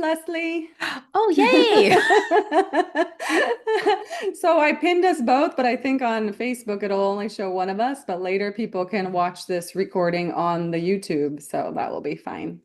Leslie. Oh, yay. So I pinned us both, but I think on Facebook it'll only show one of us, but later people can watch this recording on the YouTube, so that will be fine.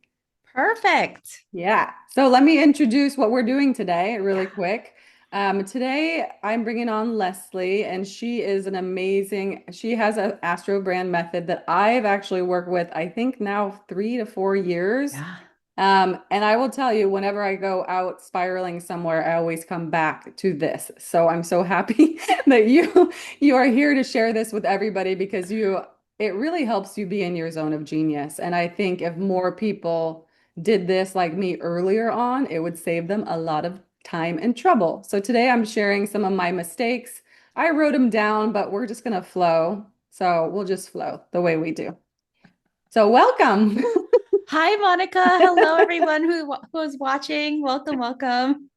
Perfect. Yeah. So let me introduce what we're doing today really Yeah. quick. Today I'm bringing on Leslie, and she is an amazing, she has an AstroBrand method that I've actually worked with, I think now 3 to 4 years. Yeah. And I will tell you, whenever I go out spiraling somewhere, I always come back to this. So I'm so happy that you are here to share this with everybody because it really helps you be in your zone of genius. And I think if more people did this like me earlier on, it would save them a lot of time and trouble. So today I'm sharing some of my mistakes. I wrote them down, but we're just gonna flow. So we'll just flow the way we do. So welcome. Hi, Monica. Hello, everyone who's watching. Welcome, welcome.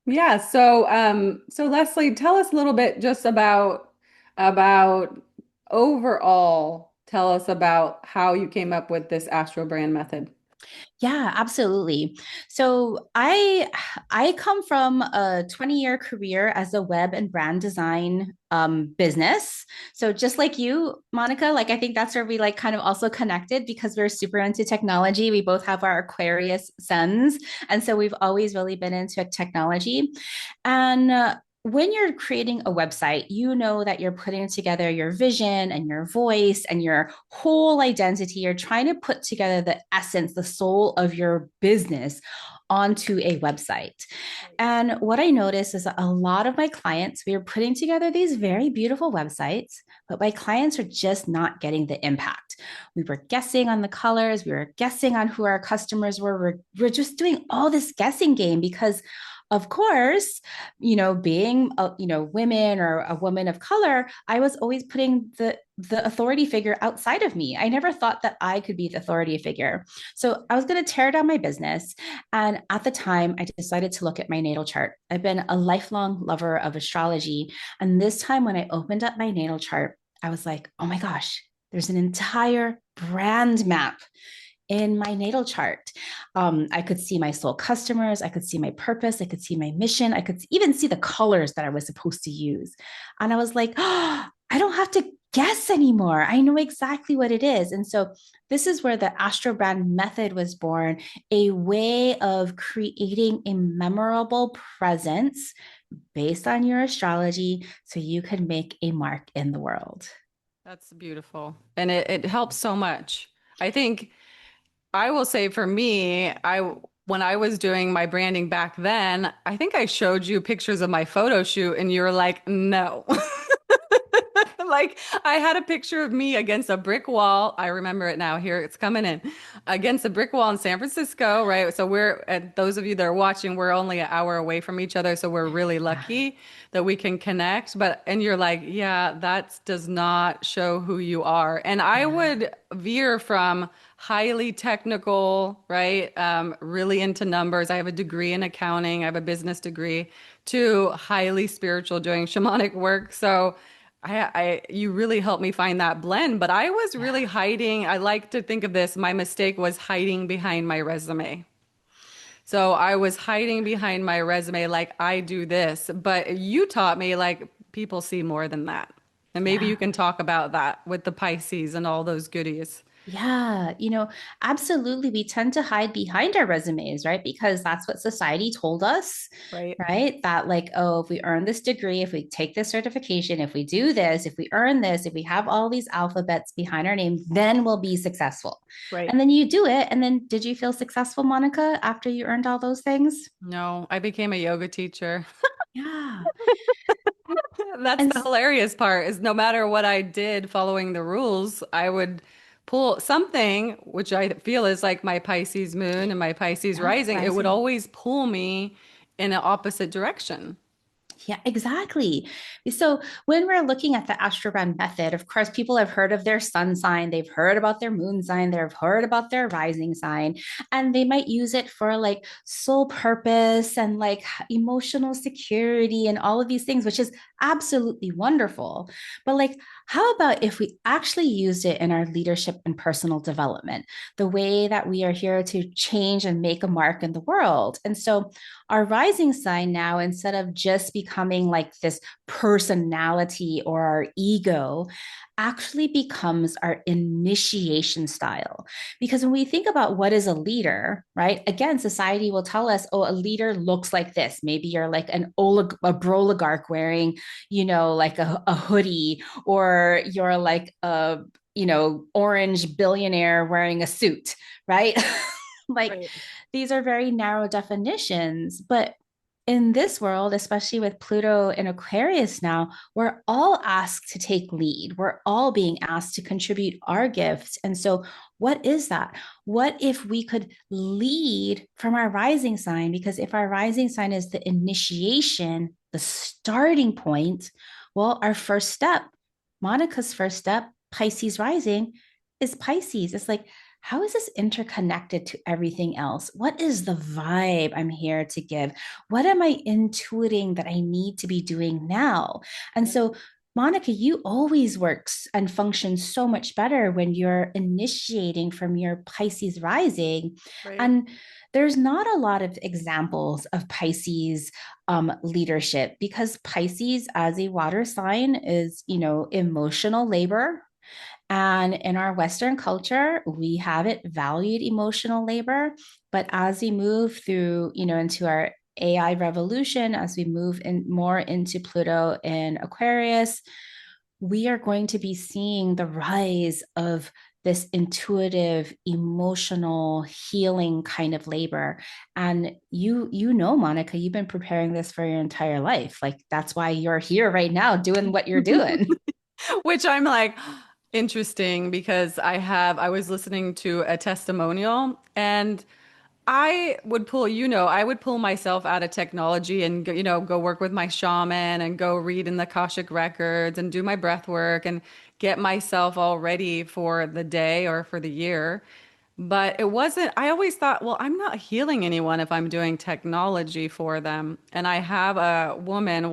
Yeah, so Leslie, tell us a little bit just about overall, tell us about how you came up with this Astro brand method. Yeah, absolutely. So I come from a 20-year career as a web and brand design business. So just like you, Monica, like I think that's where we like kind of also connected because we're super into technology. We both have our Aquarius suns, and so we've always really been into technology. And when you're creating a website, you know that you're putting together your vision and your voice and your whole identity. You're trying to put together the essence, the soul of your business onto a website. And what I noticed is that a lot of my clients, we are putting together these very beautiful websites, but my clients are just not getting the impact. We were guessing on the colors, we were guessing on who our customers were. We're just doing all this guessing game because of course, being women or a woman of color, I was always putting the authority figure outside of me. I never thought that I could be the authority figure. So I was going to tear down my business. And at the time, I decided to look at my natal chart. I've been a lifelong lover of astrology. And this time, when I opened up my natal chart, I was like, oh my gosh, there's an entire brand map in my natal chart. I could see my soul customers, I could see my purpose, I could see my mission, I could even see the colors that I was supposed to use. And I was like, oh, I don't have to guess anymore. I know exactly what it is. And so this is where the AstroBrand method was born, a way of creating a memorable presence based on your astrology so you could make a mark in the world. That's beautiful. And it helps so much. I think I will say for me, I when I was doing my branding back then, I think I showed you pictures of my photo shoot and you were like, no. Like I had a picture of me against a brick wall. I remember it now. Here it's coming in against a brick wall in San Francisco, right? So we're at those of you that are watching, we're only an hour away from each other, so we're really lucky that we can connect. But and you're like, yeah, that does not show who you are. And I Yeah. would veer from highly technical, right? Really into numbers. I have a degree in accounting. I have a business degree to highly spiritual doing shamanic work. So you really helped me find that blend, but I was really Yeah. hiding. I like to think of this. My mistake was hiding behind my resume. So I was hiding behind my resume, like I do this, but you taught me like people see more than that. And maybe you Yeah. can talk about that with the Pisces and all those goodies, Yeah, absolutely. We tend to hide behind our resumes, right? Because that's what society told us, right? right? That, like, oh, if we earn this degree, if we take this certification, if we do this, if we earn this, if we have all these alphabets behind our name, then we'll be successful. Right. And then you do it. And then did you feel successful, Monica, after you earned all those things? No, I became a yoga teacher. Yeah. That's And the hilarious part is no matter what I did following the rules, I would pull something, which I feel is like my Pisces moon and my Pisces yeah, rising, it would rising. always pull me in an opposite direction. Yeah, exactly. So when we're looking at the AstroBrand method, of course, people have heard of their sun sign, they've heard about their moon sign, they've heard about their rising sign, and they might use it for like soul purpose and like emotional security and all of these things, which is absolutely wonderful. But like, how about if we actually used it in our leadership and personal development, the way that we are here to change and make a mark in the world? And so our rising sign now, instead of just becoming like this personality or our ego, actually becomes our initiation style. Because when we think about what is a leader, right? Again, society will tell us, oh, a leader looks like this. Maybe you're like a broligarch wearing, like a hoodie, or you're like a, orange billionaire wearing a suit, right? Like Right. these are very narrow definitions, but in this world, especially with Pluto in Aquarius now, we're all asked to take lead. We're all being asked to contribute our gifts. And so, what is that? What if we could lead from our rising sign? Because if our rising sign is the initiation, the starting point, well, our first step, Monica's first step, Pisces rising, is Pisces. It's like, how is this interconnected to everything else? What is the vibe I'm here to give? What am I intuiting that I need to be doing now? And Yeah. so, Monica, you always works and functions so much better when you're initiating from your Pisces rising. Right. And there's not a lot of examples of Pisces leadership, because Pisces as a water sign is, emotional labor, and in our Western culture, we have it valued emotional labor. But as we move through, into our AI revolution, as we move in more into Pluto and Aquarius, we are going to be seeing the rise of this intuitive, emotional, healing kind of labor. And Monica, you've been preparing this for your entire life. Like that's why you're here right now doing what you're doing. Which I'm like, interesting because I was listening to a testimonial and I would pull, I would pull myself out of technology and go work with my shaman and go read in the Akashic records and do my breath work and get myself all ready for the day or for the year. But it wasn't, I always thought, well, I'm not healing anyone if I'm doing technology for them. And I have a woman,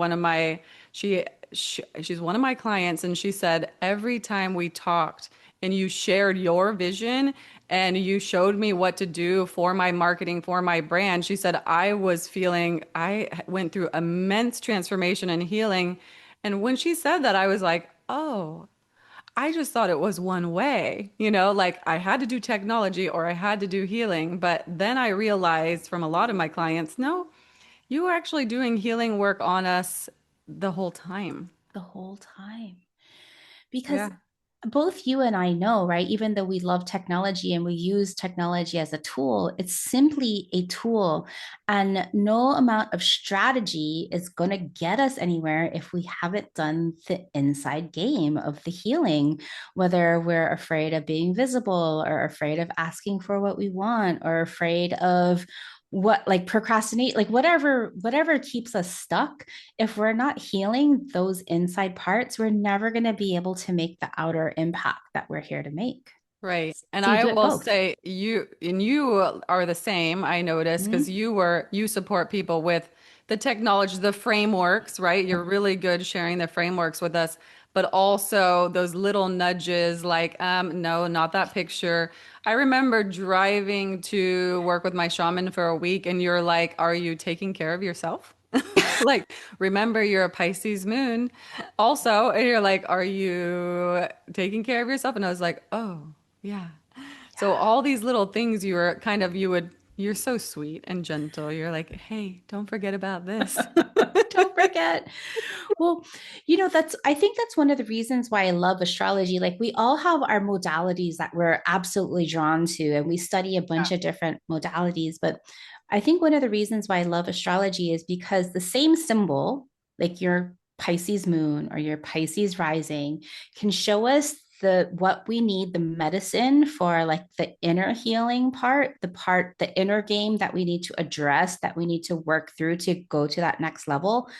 she's one of my clients, and she said, every time we talked and you shared your vision and you showed me what to do for my marketing, for my brand, she said, I went through immense transformation and healing. And when she said that, I was like, oh, I just thought it was one way, like I had to do technology or I had to do healing. But then I realized from a lot of my clients, no, you were actually doing healing work on us the whole time. The whole time. Because Yeah, both you and I know, right? Even though we love technology and we use technology as a tool, it's simply a tool. And no amount of strategy is going to get us anywhere if we haven't done the inside game of the healing, whether we're afraid of being visible or afraid of asking for what we want or afraid of what like procrastinate, like whatever keeps us stuck. If we're not healing those inside parts, we're never going to be able to make the outer impact that we're here to make. right. And So you I do it will both. say you are the same, I noticed, because Mhm. you support people with the technology, the frameworks, right? You're really good sharing the frameworks with us, but also those little nudges like, no, not that picture. I remember driving to work with my shaman for a week, and you're like, are you taking care of yourself? Like, remember you're a Pisces moon. Also, and you're like, are you taking care of yourself? And I was like, oh, yeah. So all these little things you're so sweet and gentle. You're like, hey, don't forget about this. Don't forget. Well, I think that's one of the reasons why I love astrology. Like, we all have our modalities that we're absolutely drawn to, and we study a Yeah. bunch of different modalities. But I think one of the reasons why I love astrology is because the same symbol, like your Pisces moon or your Pisces rising, can show us the what we need, the medicine for like the inner healing part, the inner game that we need to address, that we need to work through to go to that next level, Mhm.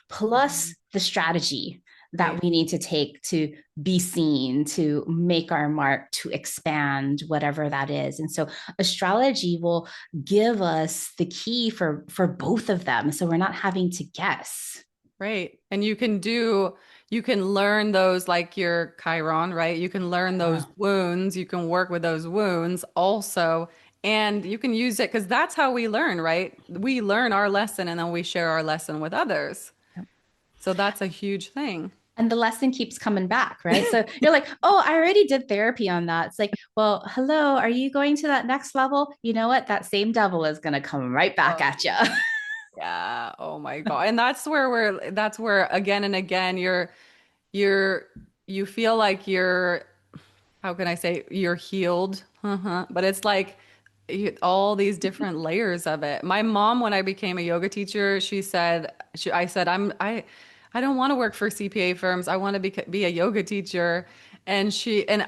plus the strategy that Right. we need to take to be seen, to make our mark, to expand, whatever that is. And so astrology will give us the key for both of them. So we're not having to guess. Right. And you can learn those like your Chiron, right? You can learn those Yeah. wounds, you can work with those wounds also, and you can use it because that's how we learn, right? We learn our lesson and then we share our lesson with others. So that's a huge thing. And the lesson keeps coming back, right? So you're like, oh, I already did therapy on that. It's like, well, hello, are you going to that next level? You know what? That same devil is going to come right back Oh, at you. yeah. Oh my God. And that's where again and again you're you feel like you're how can I say you're healed, but it's like all these different layers of it. My mom, when I became a yoga teacher, I said, I don't want to work for CPA firms. I want to be a yoga teacher. And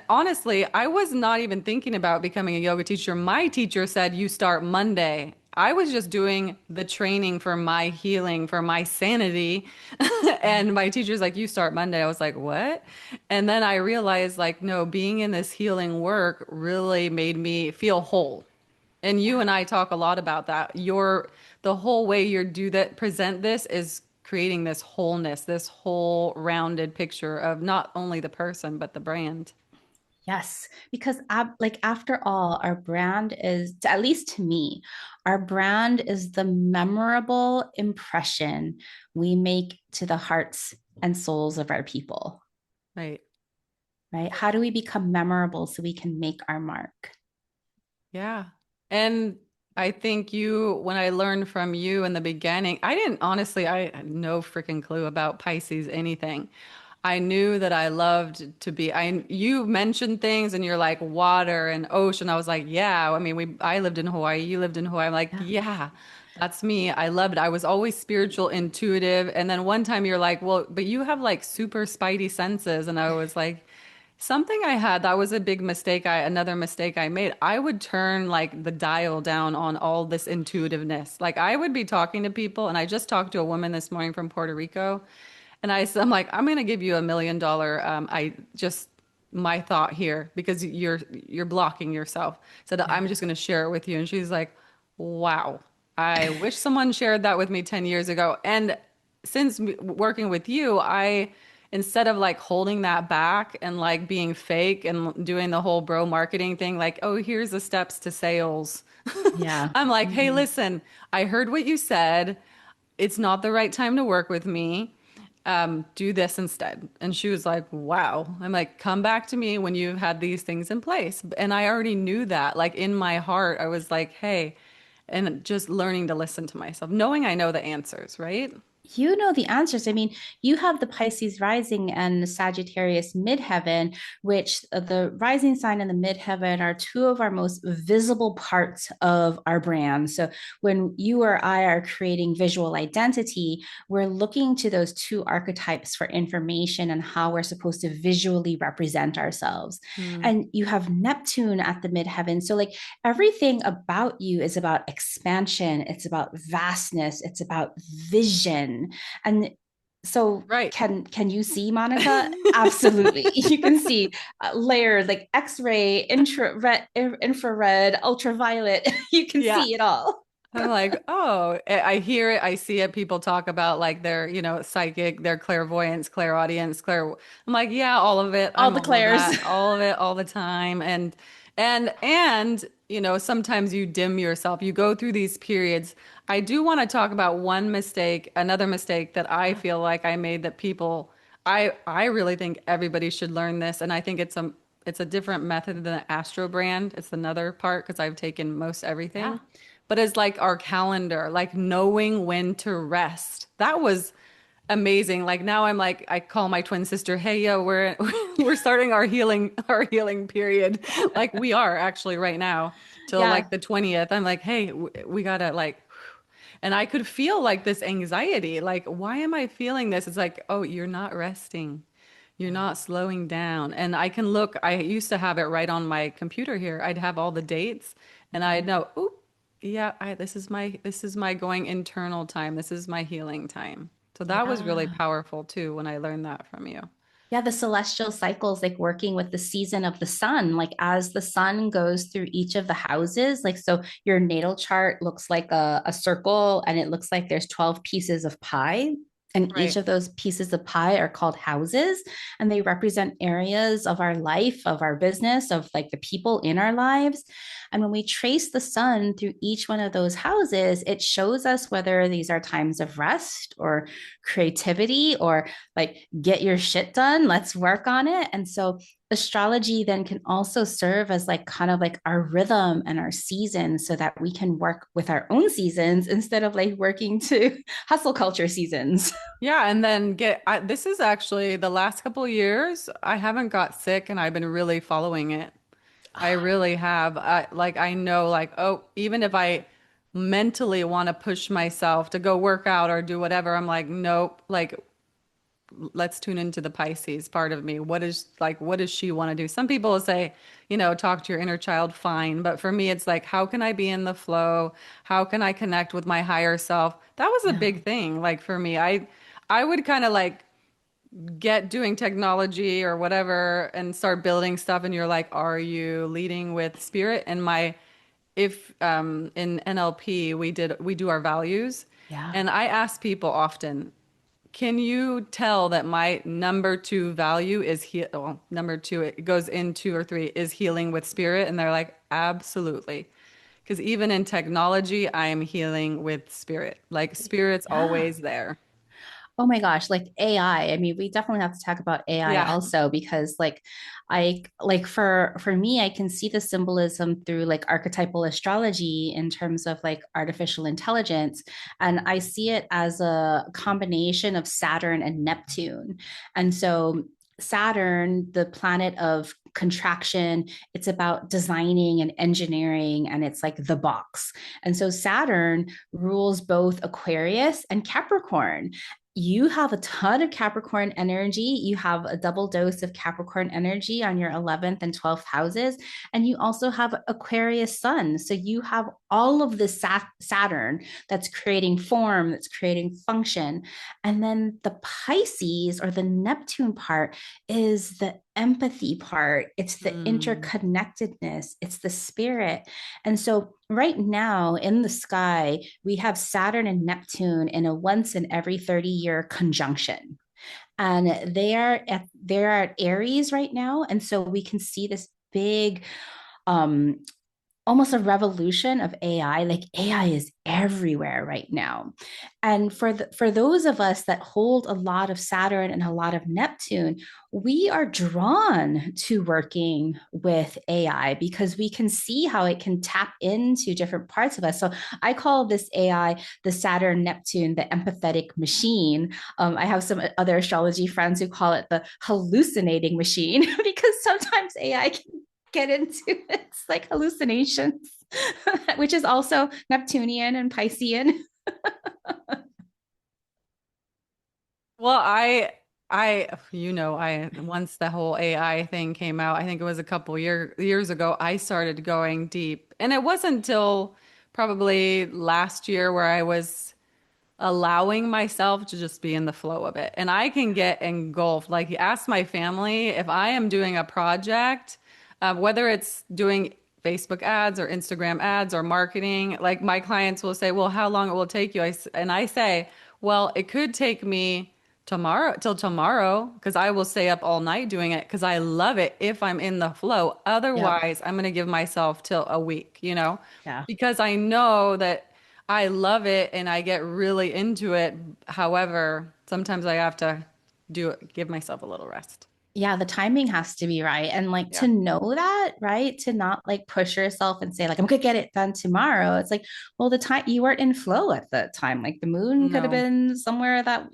honestly, I was not even thinking about becoming a yoga teacher. My teacher said, you start Monday. I was just doing the training for my healing, for my sanity. And my teacher's like, you start Monday. I was like, what? And then I realized, like, no, being in this healing work really made me feel whole. And you Yeah. and I talk a lot about that. The whole way you do that, present this is creating this wholeness, this whole rounded picture of not only the person, but the brand. Yes, because like after all, our brand is, at least to me, our brand is the memorable impression we make to the hearts and souls of our people, Right. right? How do we become memorable so we can make our mark? Yeah. And I think when I learned from you in the beginning, I had no freaking clue about Pisces anything. I knew that I loved to be, you mentioned things and you're like water and ocean. I was like, yeah. I mean, I lived in Hawaii, you lived in Hawaii. I'm like, Yeah. yeah, that's me. I loved it. I was always spiritual, intuitive. And then one time you're like, well, but you have like super spidey senses. And I was like, something I had that was a big mistake. Another mistake I made. I would turn like the dial down on all this intuitiveness. Like I would be talking to people, and I just talked to a woman this morning from Puerto Rico, and I'm like, I'm gonna give you $1 million. I just my thought here because you're blocking yourself. Said I'm Yeah. just gonna share it with you, and she's like, wow. I wish someone shared that with me 10 years ago. And since working with you, instead of like holding that back and like being fake and doing the whole bro marketing thing, like, oh, here's the steps to sales. Yeah. I'm like, hey, Mhm. listen, I heard what you said. It's not the right time to work with me. Do this instead. And she was like, wow. I'm like, come back to me when you've had these things in place. And I already knew that. Like in my heart, I was like, hey, and just learning to listen to myself, knowing I know the answers, right? You know the answers. I mean, you have the Pisces rising and Sagittarius midheaven, which the rising sign and the midheaven are two of our most visible parts of our brand. So when you or I are creating visual identity, we're looking to those two archetypes for information and how we're supposed to visually represent ourselves. Mm, And you have Neptune at the midheaven. So, like, everything about you is about expansion, it's about vastness, it's about vision. And so right. can you see, Monica? Absolutely. You can see layers like X-ray, infrared, ultraviolet. You can Yeah. see it all. I'm like, oh, I hear it, I see it. People talk about like their, psychic, their clairvoyance, clairaudience, I'm like, yeah, all of it. All I'm the all of clairs. that, all of it, all the time. And sometimes you dim yourself. You go through these periods. I do want to talk about another mistake that I Yeah. feel like I made that I really think everybody should learn this, and I think it's a different method than AstroBrand. It's another part because I've taken most Yeah. everything but as like our calendar, like knowing when to rest. That was amazing. Like now I'm like I call my twin sister, "Hey, yo, we're we're starting our healing period." Like we are actually right now till Yeah. like the 20th. I'm like, "Hey, we gotta like," and I could feel like this anxiety. Like, why am I feeling this? It's like, "Oh, you're not resting. You're not slowing down. And I can look, I used to have it right on my computer here. I'd have all the dates and I'd know, oh, yeah, this is my going internal time. This is my healing time. So that was really Yeah. powerful too when I learned that from you. Yeah, the celestial cycles, like working with the season of the sun, like as the sun goes through each of the houses, like so your natal chart looks like a circle and it looks like there's 12 pieces of pie. And each Right. of those pieces of pie are called houses, and they represent areas of our life, of our business, of like the people in our lives. And when we trace the sun through each one of those houses, it shows us whether these are times of rest or creativity or like get your shit done, let's work on it. And so astrology then can also serve as like kind of like our rhythm and our seasons so that we can work with our own seasons instead of like working to hustle culture seasons. Yeah, and then this is actually the last couple of years, I haven't got sick and I've been really following it. I really have. Like I know like, oh, even if I mentally want to push myself to go work out or do whatever, I'm like, nope, like let's tune into the Pisces part of me. What does she want to do? Some people will say, talk to your inner child, fine. But for me, it's like, how can I be in the flow? How can I connect with my higher self? That was a Yeah. big thing. Like for me, I would kind of like get doing technology or whatever and start building stuff. And you're like, are you leading with spirit? And if in NLP we do our values, Yeah. and I ask people often, can you tell that my number two value is well, number two, it goes in two or three, is healing with spirit? And they're like, absolutely. Because even in technology, I am healing with spirit. Like spirit's Yeah. always there. Oh my gosh, like AI. I mean, we definitely have to talk about AI Yeah. also because I like for me, I can see the symbolism through like archetypal astrology in terms of like artificial intelligence. And I see it as a combination of Saturn and Neptune. And so Saturn, the planet of contraction, it's about designing and engineering, and it's like the box. And so Saturn rules both Aquarius and Capricorn. You have a ton of Capricorn energy. You have a double dose of Capricorn energy on your 11th and 12th houses. And you also have Aquarius sun. So you have all of the Saturn that's creating form, that's creating function. And then the Pisces or the Neptune part is the empathy part, it's the Mm. interconnectedness, it's the spirit. And so right now in the sky, we have Saturn and Neptune in a once in every 30-year conjunction. And they are at Aries right now. And so we can see this big um almost a revolution of AI. Like AI is everywhere right now. And for those of us that hold a lot of Saturn and a lot of Neptune, we are drawn to working with AI because we can see how it can tap into different parts of us. So I call this AI the Saturn Neptune, the empathetic machine. I have some other astrology friends who call it the hallucinating machine because sometimes AI can get into its like hallucinations, which is also Neptunian and Piscean. Well, I once the whole AI thing came out, I think it was a couple years ago, I started going deep. And it wasn't until probably last year where I was allowing myself to just be in the flow of it. And I can get engulfed. Like, ask my family if I am doing a project, whether it's doing Facebook ads or Instagram ads or marketing, like my clients will say, well, how long it will take you? And I say, well, it could take me till tomorrow because I will stay up all night doing it because I love it if I'm in the flow. Yep. Otherwise, I'm going to give myself till a week, Yeah. because I know that I love it and I get really into it. However, sometimes I have to give myself a little rest. Yeah, the timing has to be right. And like Yeah. to know that, right? To not like push yourself and say, like, I'm gonna get it done tomorrow. It's like, well, the time you weren't in flow at the time. Like the moon could have No. been somewhere that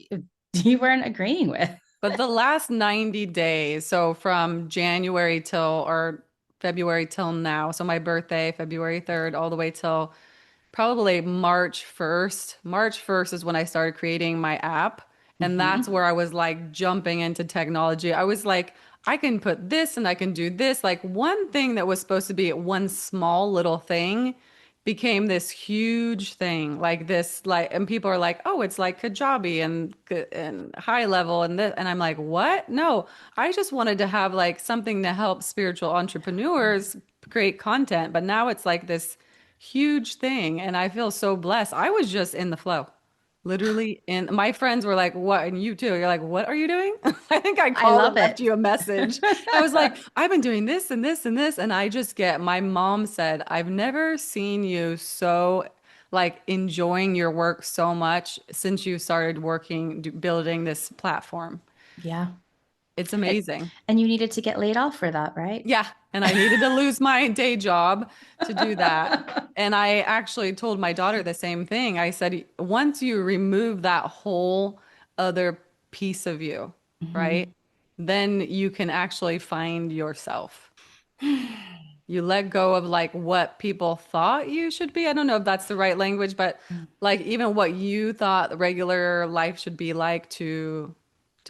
you weren't agreeing with. But the last 90 days, so from January till or February till now, so my birthday, February 3rd, all the way till probably March 1st. March 1st is when I started creating my app. And that's Hmm. where I was like jumping into technology. I was like, I can put this and I can do this. Like one thing that was supposed to be one small little thing became this huge thing. Like this, like, and people are like, oh, it's like Kajabi and high level and this. And I'm like, what? No, I just wanted to have like something to help spiritual entrepreneurs create content. But now it's like this huge thing. And I feel so blessed. I was just in the flow. Literally, and my friends were like, "What?" And you too. You're like, "What are you doing?" I think I I called and love left it. you a message. I was like, "I've been doing this and this and this," and I just get. My mom said, "I've never seen you so like enjoying your work so much since you started working, building this platform. Yeah. It's And, amazing." and you needed to get laid off for that, right? Yeah, and I needed to lose my day job to do that. And I actually told my daughter the same thing. I said, once you remove that whole other piece of you, right? Hmm. Then you can actually find yourself. You let go of like what people thought you should be. I don't know if that's the right language, but like even what you thought regular life should be like to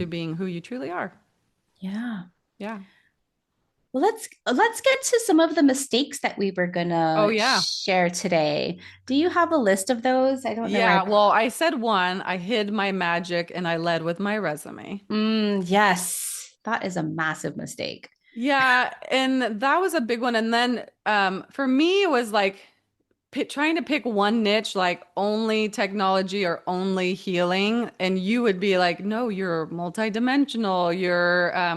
being who you truly are. Yeah. Yeah. Well, let's get to some of the mistakes that we were Oh gonna yeah. share today. Do you have a list of those? I don't know where Yeah, well, I said one, I hid my magic and I led with my resume. Yes, that is a massive mistake. Yeah, and that was a big one. And then for me, it was like trying to pick one niche, like only technology or only healing. And you would be like, no, you're multidimensional.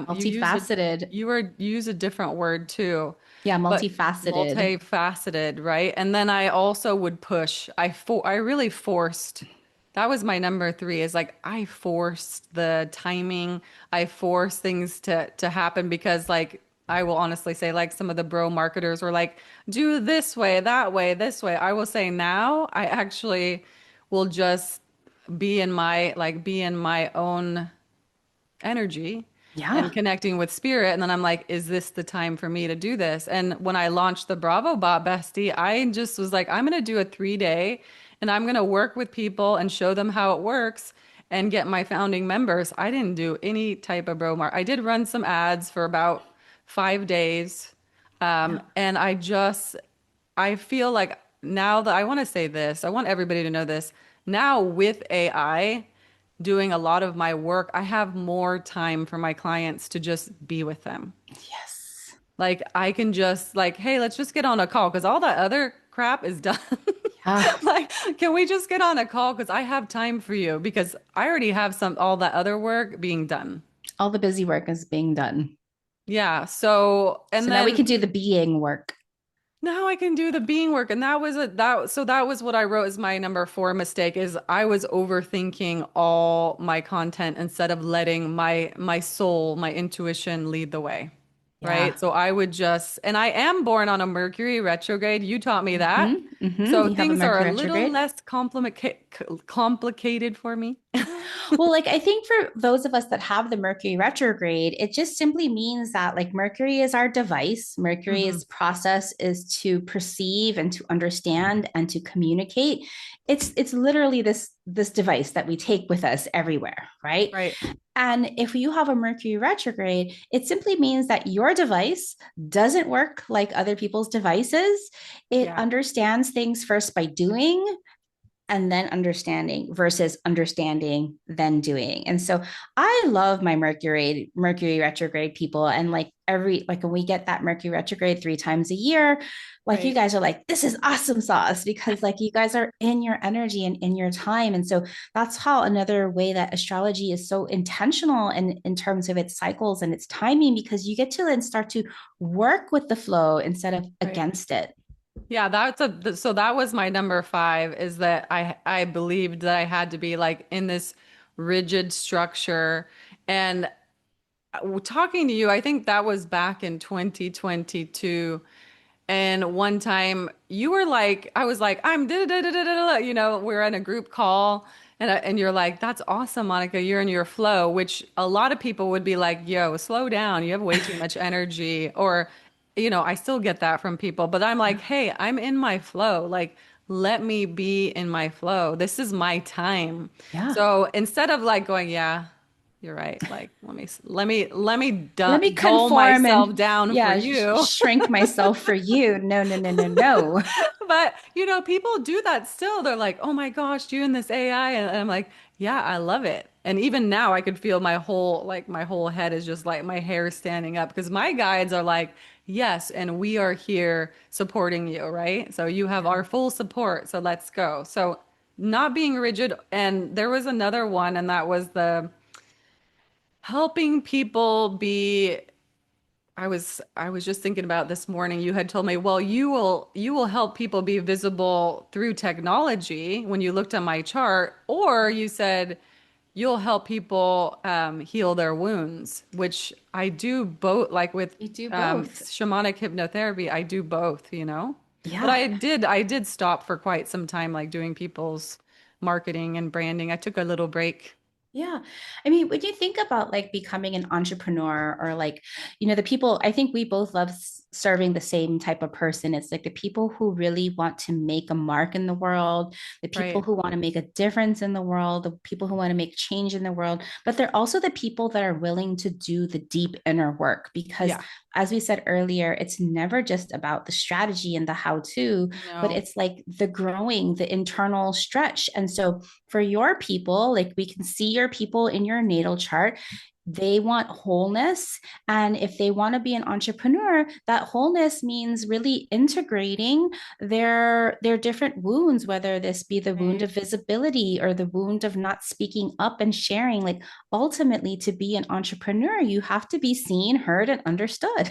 Multifaceted. Use a different word too. Yeah, But multifaceted. multifaceted, right? And then I also would push. I really forced. That was my number three is like I forced the timing. I forced things to happen because like I will honestly say like some of the bro marketers were like, do this way, that way, this way. I will say now I actually will just be in my own energy and Yeah. connecting with spirit. And then I'm like, is this the time for me to do this? And when I launched the Bravo Bot Bestie, I just was like, I'm going to do a 3 day and I'm going to work with people and show them how it works and get my founding members. I didn't do any type of bro mark. I did run some ads for about 5 days. Yeah. And I feel like now that I want to say this, I want everybody to know this. Now with AI doing a lot of my work, I have more time for my clients to just be with them. Yes. Like I can just like, hey, let's just get on a call because all that other crap is done. Yeah. Like, can we just get on a call because I have time for you because I already have some all that other work being done. All the busy work is being done. Yeah. So, So and now we then can do the being work. now I can do the being work. And that was that was what I wrote as my number four mistake is I was overthinking all my content instead of letting my soul, my intuition lead the way. Right? Yeah. So I would just and I am born on a Mercury retrograde. You taught me that. So You have a things are a Mercury little retrograde. less complicated for me. Well, like I think for those of us that have the Mercury retrograde, it just simply means that like Mercury is our device. Hmm. Mercury's process is to perceive and to understand and to communicate. It's literally this device that we take with us everywhere, right? Right. And if you have a Mercury retrograde, it simply means that your device doesn't work like other people's devices. It Yeah. understands things first by doing and then understanding versus understanding then doing. And so I love my Mercury retrograde people, and like every like when we get that Mercury retrograde 3 times a year, like you Right. guys are like, this is awesome sauce because like you guys are in your energy and in your time. And so that's how another way that astrology is so intentional in terms of its cycles and its timing, because you get to then start to work with the flow instead of Right. against it. Yeah, so that was my number five is that I believed that I had to be like in this rigid structure. And talking to you, I think that was back in 2022. And one time you were like, I was like, I'm da da da da da da, we're in a group call and you're like, that's awesome, Monica. You're in your flow, which a lot of people would be like, yo, slow down. You have way too much energy. Or, I still get that from people, but I'm like, hey, I'm in my flow. Like, let me be in my flow. This is my time. Yeah. So instead of like going, yeah, you're right. Like, let me Let me dull conform myself and down for yeah, you. shrink myself for you. No, no, no, no, no. But people do that still. They're like, "Oh my gosh, you and this AI," and I'm like, "Yeah, I love it." And even now, I could feel my whole head is just like my hair standing up because my guides are like, "Yes, and we are here supporting you, right? So you have Yeah. our full support. So let's go." So not being rigid. And there was another one, and that was the helping people be. I was just thinking about this morning. You had told me, well, you will help people be visible through technology when you looked at my chart, or you said you'll help people heal their wounds, which I do both. Like with You do both. shamanic hypnotherapy, I do both. But Yeah. I did stop for quite some time, like doing people's marketing and branding. I took a little break. Yeah. I mean, when you think about like becoming an entrepreneur or like, the people, I think we both love serving the same type of person. It's like the people who really want to make a mark in the world, the people Right. who want to make a difference in the world, the people who want to make change in the world, but they're also the people that are willing to do the deep inner work because Yeah. as we said earlier, it's never just about the strategy and the how to, but No. it's like the growing, the internal stretch. And so for your people, like we can see your people in your natal chart. They want wholeness. And if they want to be an entrepreneur, that wholeness means really integrating their different wounds, whether this be the wound Right. of visibility or the wound of not speaking up and sharing. Like ultimately, to be an entrepreneur, you have to be seen, heard, and understood.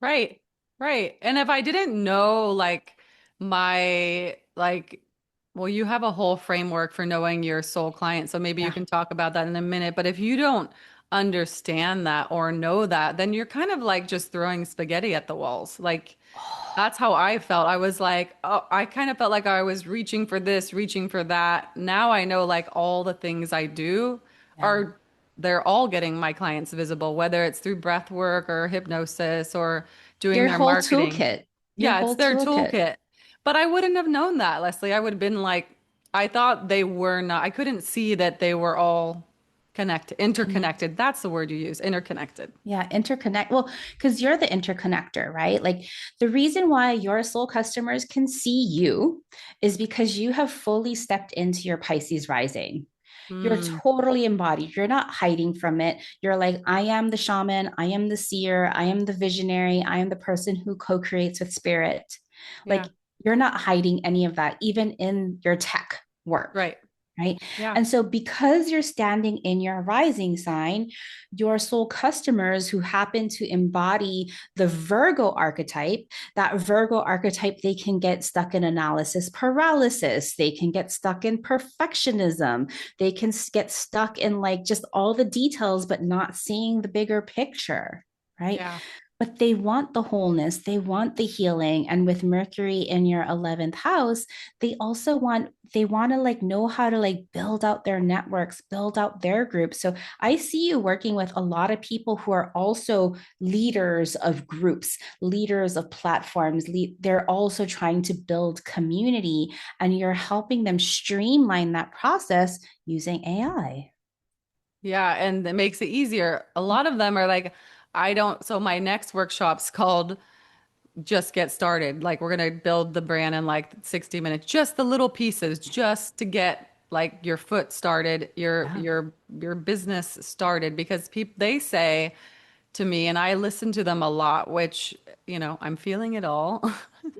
Right. Right. And if I didn't know my like well, you have a whole framework for knowing your soul client, so maybe you Yeah. can talk about that in a minute. But if you don't understand that or know that, then you're kind of like just throwing spaghetti at the walls. Like that's how I felt. I was like, oh, I kind of felt like I was reaching for this, reaching for that. Now I know like all the things I do Yeah. are they're all getting my clients visible, whether it's through breath work or hypnosis or doing Your their whole marketing. toolkit. Your Yeah, it's whole their toolkit. toolkit. But I wouldn't have known that, Leslie. I would have been like, I thought they were not, I couldn't see that they were all connected, Connect. interconnected. That's the word you use, interconnected. Yeah, interconnect. Well, because you're the interconnector, right? Like the reason why your soul customers can see you is because you have fully stepped into your Pisces rising. You're Mm, totally embodied. You're not hiding from it. You're like, I am the shaman. I am the seer. I am the visionary. I am the person who co creates with spirit. yeah, Like, you're not hiding any of that, even in your tech work. right. Right. Yeah. And so, because you're standing in your rising sign, your soul customers who happen to embody the Virgo archetype, that Virgo archetype, they can get stuck in analysis paralysis. They can get stuck in perfectionism. They can get stuck in like just all the details, but not seeing the bigger picture. Right. Yeah. But they want the wholeness, they want the healing. And with Mercury in your 11th house, they want to like know how to like build out their networks, build out their groups. So I see you working with a lot of people who are also leaders of groups, leaders of platforms. They're also trying to build community, and you're helping them streamline that process using AI. Yeah. And it makes it easier. A lot of them are like, I don't, so my next workshop's called Just Get Started. Like we're going to build the brand in like 60 minutes, just the little pieces, just to get like your foot started, your Yeah. your business started because people they say to me and I listen to them a lot, which, I'm feeling it all.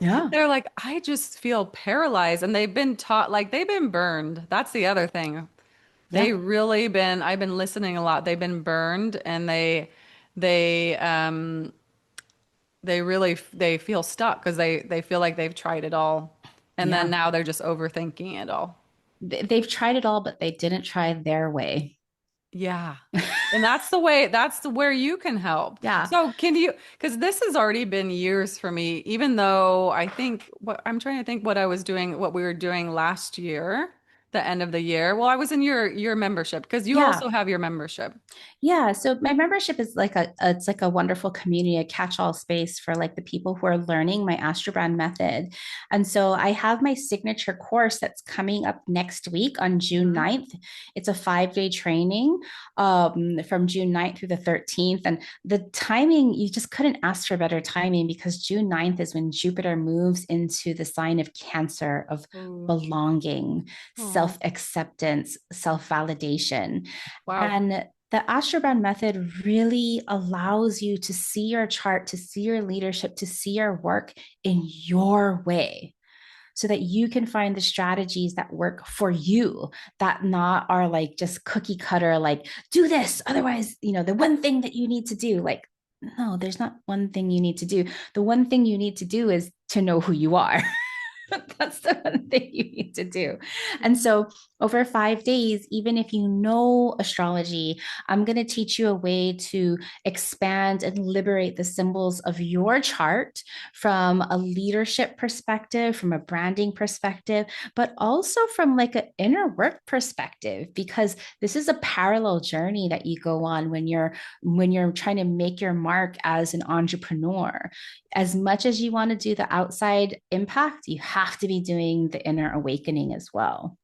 Yeah. They're like, I just feel paralyzed and they've been taught like they've been burned. That's the other thing. Yeah. I've been listening a lot. They've been burned and they they feel stuck because they feel like they've tried it all and then Yeah. now they're just overthinking it all. They've tried it all, but they didn't try their way. Yeah. And that's the where you can help. Yeah. So can you, because this has already been years for me, even though I think what I'm trying to think what I was doing, what we were doing last year. the end of the year. Well, I was in your membership because you Yeah. also have your membership. Yeah, so my membership is like it's like a wonderful community, a catch-all space for like the people who are learning my AstroBrand method. And so I have my signature course that's coming up next week on June Mhm. 9th. It's a 5-day training from June 9th through the 13th. And the timing, you just couldn't ask for better timing because June 9th is when Jupiter moves into the sign of Cancer, of Ooh. belonging, Oh, self-acceptance, self-validation. wow. And the AstroBrand method really allows you to see your chart, to see your leadership, to see your work in your way so that you can find the strategies that work for you, that not are like just cookie cutter, like do this. Otherwise, the one thing that you need to do, like, no, there's not one thing you need to do. The one thing you need to do is to know who you are. That's the one thing you need to do. And so, over 5 days, even if you know astrology, I'm going to teach you a way to expand and liberate the symbols of your chart from a leadership perspective, from a branding perspective, but also from like an inner work perspective, because this is a parallel journey that you go on when you're trying to make your mark as an entrepreneur. As much as you want to do the outside impact, you have to be doing the inner awakening as well.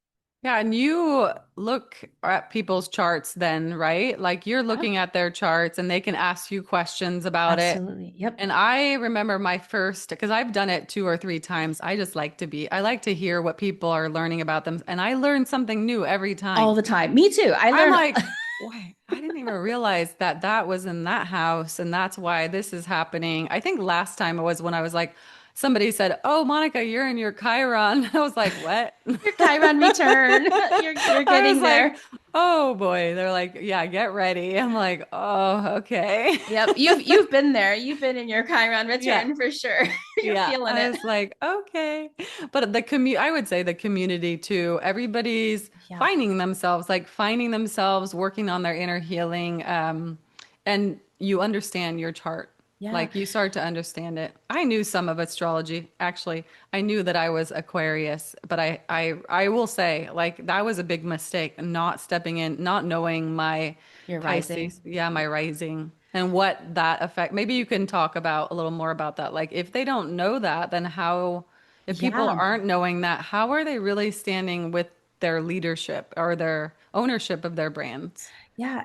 Yeah, and you look at people's charts then, right? Like you're Yeah, looking at their charts and they can ask you questions about it. absolutely. Yep. And I remember my first, because I've done it 2 or 3 times. I like to hear what people are learning about them. And I learn something new every All time. the time. Me too. I I'm learn. like, wait, I didn't even realize that that was in that house and that's why this is happening. I think last time it was when I was like, somebody said, "Oh, Monica, you're in your Chiron." I was like, "What?" Your Chiron return. You're I was getting like, there. "Oh boy." They're like, "Yeah, get ready." I'm like, "Oh, okay." Yep. You've been there. You've been in your Chiron Yeah. return for sure. You're Yeah, feeling I it. was like, okay. But I would say the community too, everybody's Yeah. finding themselves, working on their inner healing. And you understand your chart. Yeah. Like you start to understand it. I knew some of astrology. Actually, I knew that I was Aquarius, but I will say, like, that was a big mistake, not stepping in, not knowing my You're Pisces, rising. yeah, my rising and what that affect. Maybe you can talk about a little more about that. Like if they don't know that, then how, if people Yeah. aren't knowing that, how are they really standing with their leadership or their ownership of their brands? Yeah,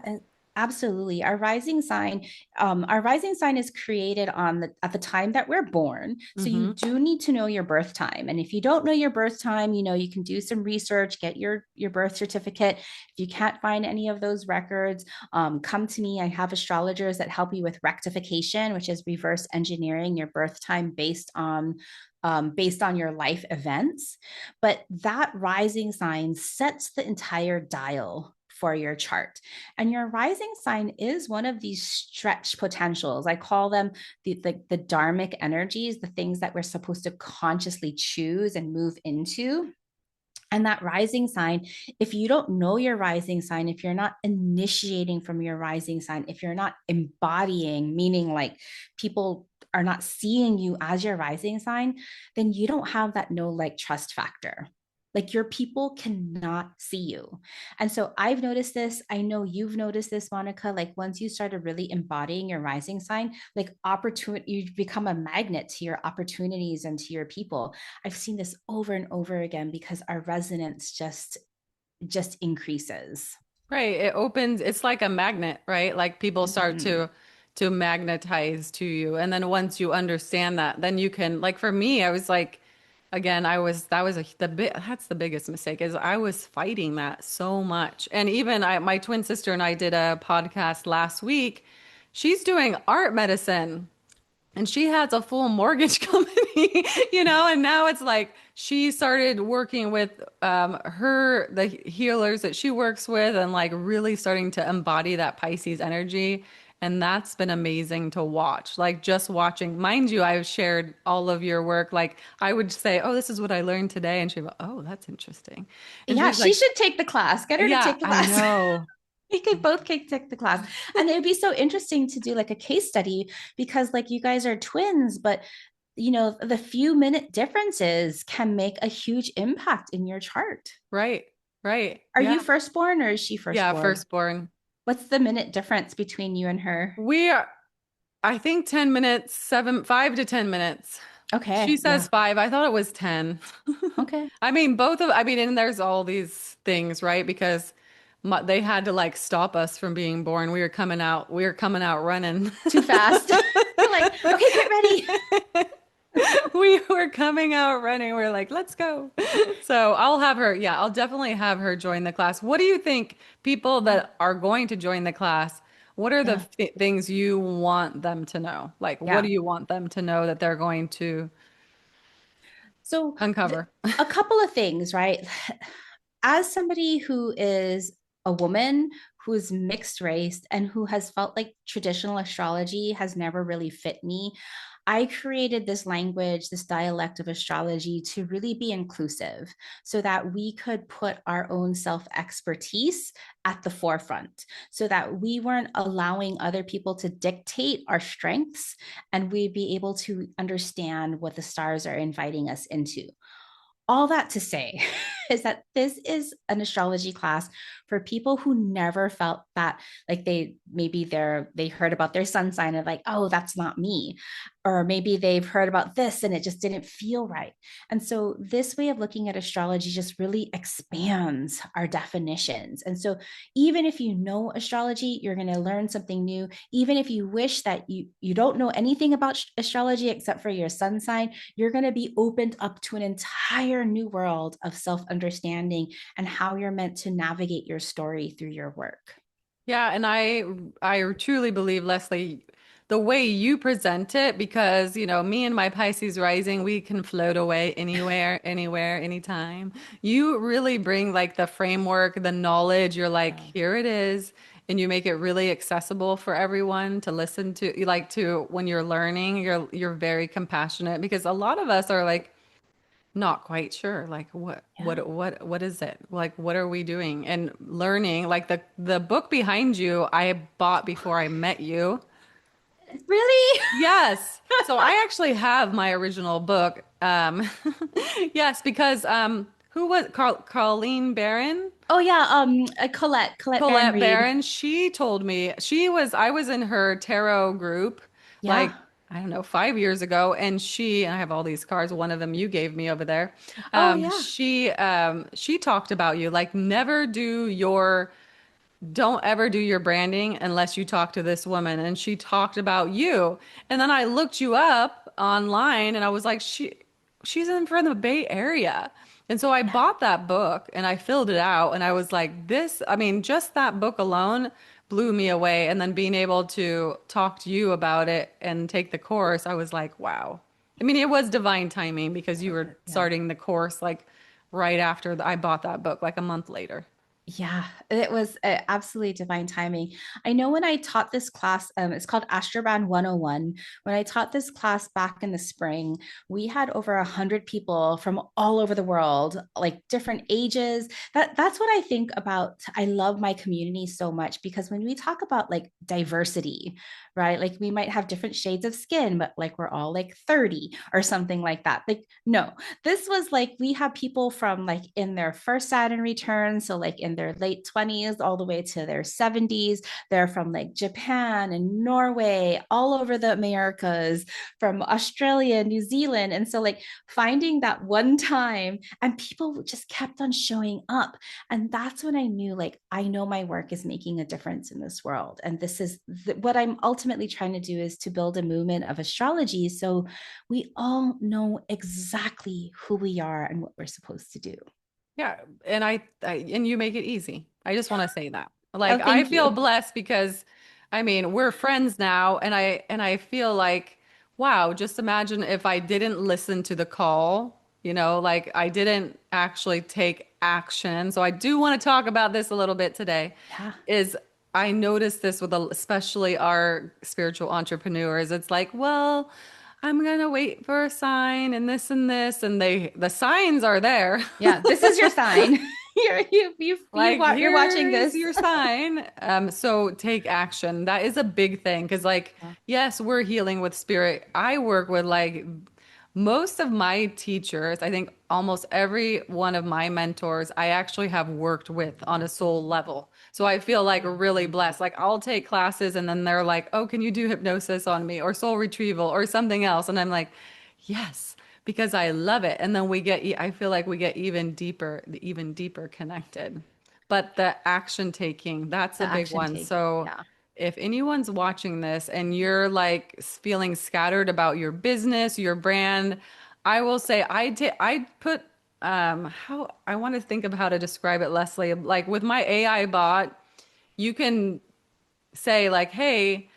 absolutely. Our rising sign is created at the time that we're born. So you Mm-hmm. do need to know your birth time. And if you don't know your birth time, you can do some research, get your birth certificate. If you can't find any of those records, come to me. I have astrologers that help you with rectification, which is reverse engineering your birth time based on your life events. But that rising sign sets the entire dial for your chart. And your rising sign is one of these stretch potentials. I call them the dharmic energies, the things that we're supposed to consciously choose and move into. And that rising sign, if you don't know your rising sign, if you're not initiating from your rising sign, if you're not embodying, meaning like people are not seeing you as your rising sign, then you don't have that know, like, trust factor. Like your people cannot see you. And so I've noticed this. I know you've noticed this, Monica. Like once you started really embodying your rising sign, like opportunity, you become a magnet to your opportunities and to your people. I've seen this over and over again because our resonance just increases. Right. It opens, it's like a magnet, right? Like people start Mhm. to magnetize to you. And then once you understand that, then you can, like for me, I was like, again, I was that was that's the biggest mistake is I was fighting that so much. And even my twin sister and I did a podcast last week. She's doing art medicine. And she has a full mortgage company, and now it's like she started working with the healers that she works with and like really starting to embody that Pisces energy. And that's been amazing to watch. Like just watching, mind you, I've shared all of your work. Like I would say, oh, this is what I learned today. And she'd go, oh, that's interesting. And Yeah, she's she like, should take the class. Get her to yeah, take the I class. know. We could both take the class. And it would be so interesting to do like a case study because like you guys are twins, but the few minute differences can make a huge impact in your chart. Right. Right. Are Yeah. you firstborn or is she Yeah, firstborn? firstborn. What's the minute difference between you and her? We are, I think 10 minutes, 5 to 10 minutes. She Okay, says yeah. 5. I thought it was 10. Okay. I mean, and there's all these things, right? Because they had to like stop us from being born. We were coming out running. Too fast. You're like, okay, get ready. We were coming out running. We're like, let's go. So I'll have her, yeah, I'll definitely have her join the class. What do you think people Yeah, that are going to join the class, what are the yeah, things you want them to know? Like, what do yeah. you want them to know that they're going to So uncover? a couple of things, right? As somebody who is a woman who's mixed race and who has felt like traditional astrology has never really fit me, I created this language, this dialect of astrology to really be inclusive so that we could put our own self expertise at the forefront, so that we weren't allowing other people to dictate our strengths and we'd be able to understand what the stars are inviting us into. All that to say is that this is an astrology class for people who never felt that, like, they heard about their sun sign and like, oh, that's not me, or maybe they've heard about this and it just didn't feel right. And so this way of looking at astrology just really expands our definitions. And so even if you know astrology, you're going to learn something new. Even if you wish that you don't know anything about astrology except for your sun sign, you're going to be opened up to an entire new world of self understanding and how you're meant to navigate your story through your work. Yeah, and I truly believe, Leslie, the way you present it, because me and my Pisces rising, we can float away anywhere, anytime. You really bring like the framework, the knowledge. You're like, Yeah. here it is, and you make it really accessible for everyone to listen to. You like to when you're learning, you're very compassionate because a lot of us are like not quite sure like Yeah. what is it, like what are we doing and learning, like the book behind you I bought before I met you. Really? Yes, so I actually have my original book. Yes, because who was Colleen Barron, Oh yeah, Colette Baron Colette Reed. Barron, she told me I was in her tarot group like Yeah. I don't know 5 years ago, and I have all these cards. One of them you gave me over there. Oh yeah. She talked about you like never do your don't ever do your branding unless you talk to this woman. And she talked about you. And then I looked you up online and I was like, she's in from the Bay Area. And so I Yeah. bought that book and I filled it out and I was like, I mean, just that book alone blew me away. And then being able to talk to you about it and take the course, I was like, wow. I mean, it was divine timing because you were Yeah. starting the course like right after I bought that book, like a month later. Yeah, it was absolutely divine timing. I know when I taught this class, it's called AstroBrand 101. When I taught this class back in the spring, we had over 100 people from all over the world, like different ages. That's what I think about. I love my community so much because when we talk about like diversity, right? Like we might have different shades of skin, but like we're all like 30 or something like that. Like, no, this was like we have people from like in their first Saturn return, so like in their late 20s all the way to their 70s. They're from like Japan and Norway, all over the Americas, from Australia, New Zealand. And so like finding that one time and people just kept on showing up. And that's when I knew like I know my work is making a difference in this world. And this is what I'm ultimately trying to do is to build a movement of astrology so we all know exactly who we are and what we're supposed to do. Yeah, and and you make it easy. I just want to say that. Oh, Like I thank feel you. blessed because I mean, we're friends now and I feel like wow, just imagine if I didn't listen to the call, like I didn't actually take action. So I do want to talk about this a little bit today. Yeah. Is I noticed this with especially our spiritual entrepreneurs. It's like, well, I'm gonna wait for a sign and this, and the signs are there. Yeah. This is your sign. Like, You're here watching is this. your sign. So take action. That is a big thing because, like, Yeah. yes, we're healing with spirit. I work with like Most of my teachers, I think almost every one of my mentors, I actually have worked with on a soul level. So I feel like really blessed. Like I'll take classes and then they're like, "Oh, can you do hypnosis on me or soul retrieval or something else?" And I'm like, "Yes." Because I love it. And then I feel like we get even deeper connected. But the action taking, that's The a big action one. taking. So Yeah. if anyone's watching this and you're like feeling scattered about your business, your brand, I will say I put how I want to think of how to describe it, Leslie. Like with my AI bot, you can say like, "Hey,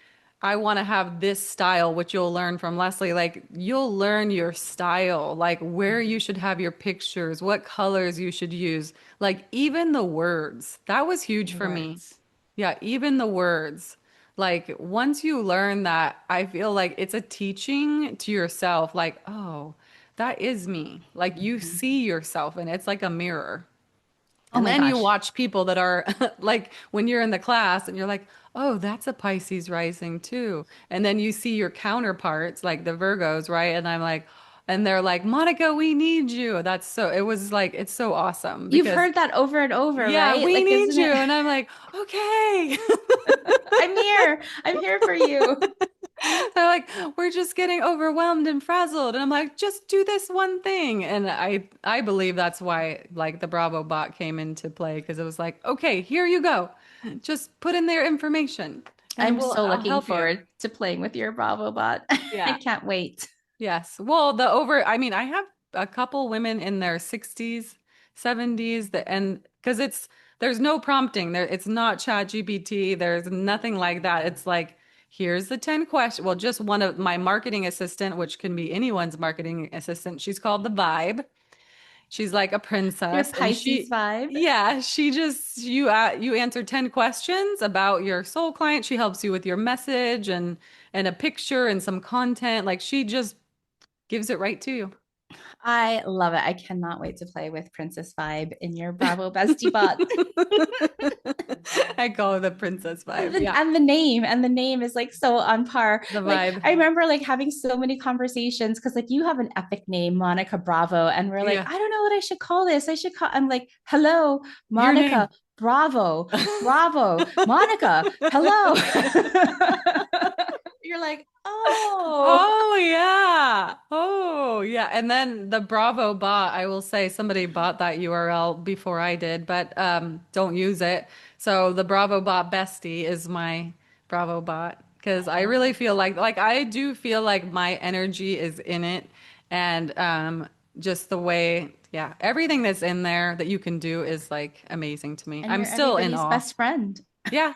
I want to have this style," which you'll learn from Leslie. Like you'll learn your style, like where you should have your pictures, what colors you should use, like even the words. That was huge The for me. words. Yeah, even the words. Like once you learn that, I feel like it's a teaching to yourself, like, oh, that is me. Like you Mhm. see yourself and it's like a mirror. Oh And my then you gosh. watch people that are like when you're in the class and you're like, oh, that's a Pisces rising too. And then you see your counterparts, like the Virgos, right? And I'm like, and they're like, Monica, we need you. It was like, it's so awesome You've because, heard that over and over, yeah, right? we Like, need isn't you. it? And I'm like, okay. I'm here. I'm here for you. They're like, we're just getting overwhelmed and frazzled. And I'm like, just do this one thing. And I believe that's why like the Bravo bot came into play because it was like, okay, here you go. Just put in their information and I'm so I'll looking help you. forward to playing with your Bravo bot. I Yeah. can't wait. Yes. Well, I mean, I have a couple women in their 60s, 70s and because there's no prompting there. It's not chat GPT. There's nothing like that. It's like, here's the 10 questions. Well, just one of my marketing assistant, which can be anyone's marketing assistant. She's called the Vibe. She's like a Your princess and Pisces vibe. yeah, you answer 10 questions about your soul client. She helps you with your message and a picture and some content. Like she just gives it right to you. I love it. I cannot wait to play with Princess Vibe in your Bravo Bestie bot. I call her the princess vibe. Yeah. And the name is like so on par. The Like vibe. I remember like having so many conversations because like you have an epic name, Monica Bravo, and we're like, Yeah. I don't know what I should call this. I should call. I'm like, hello, Your Monica name. Bravo, Bravo, Monica, hello. You're like, oh, Oh yeah. Oh yeah. And then the Bravo bot, I will say somebody bought that URL before I did, but don't use it. So the Bravo bot bestie is my Bravo bot because I I really love feel like I do feel like my energy is in it and just the way yeah, everything that's in there that you can do is like amazing to me. and I'm you're still in everybody's awe. best friend. Yeah.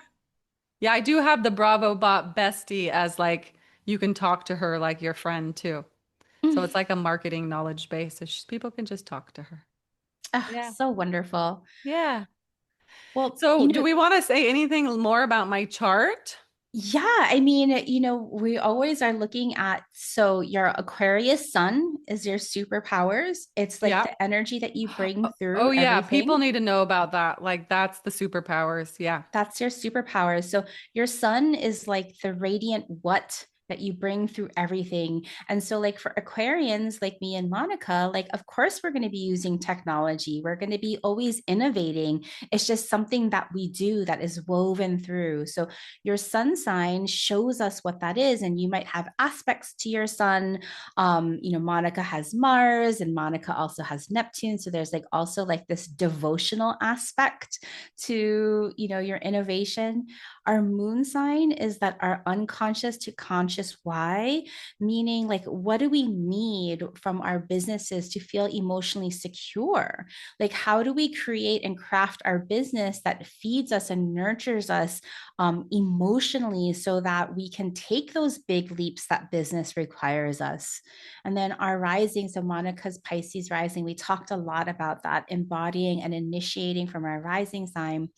Yeah, I do have the Bravo bot bestie as like you can talk to her like your friend too. So it's like a marketing knowledge base. So people can just talk to her. Oh, Yeah. so wonderful. Yeah. Well, So do we want to say anything more about my chart? yeah, I mean, we always are looking at so your Aquarius sun is your superpowers. It's like Yeah. the energy that you bring Oh through yeah, people everything. need to know about that. Like that's the superpowers. Yeah. That's your superpowers. So your sun is like the radiant what that you bring through everything. And so like for Aquarians like me and Monica, like of course we're going to be using technology. We're going to be always innovating. It's just something that we do that is woven through. So your sun sign shows us what that is and you might have aspects to your sun. Monica has Mars and Monica also has Neptune. So there's like also like this devotional aspect to your innovation. Our moon sign is that our unconscious to conscious why, meaning like what do we need from our businesses to feel emotionally secure? Like how do we create and craft our business that feeds us and nurtures us emotionally so that we can take those big leaps that business requires us? And then our rising, so Monica's Pisces rising, we talked a lot about that, embodying and initiating from our rising sign.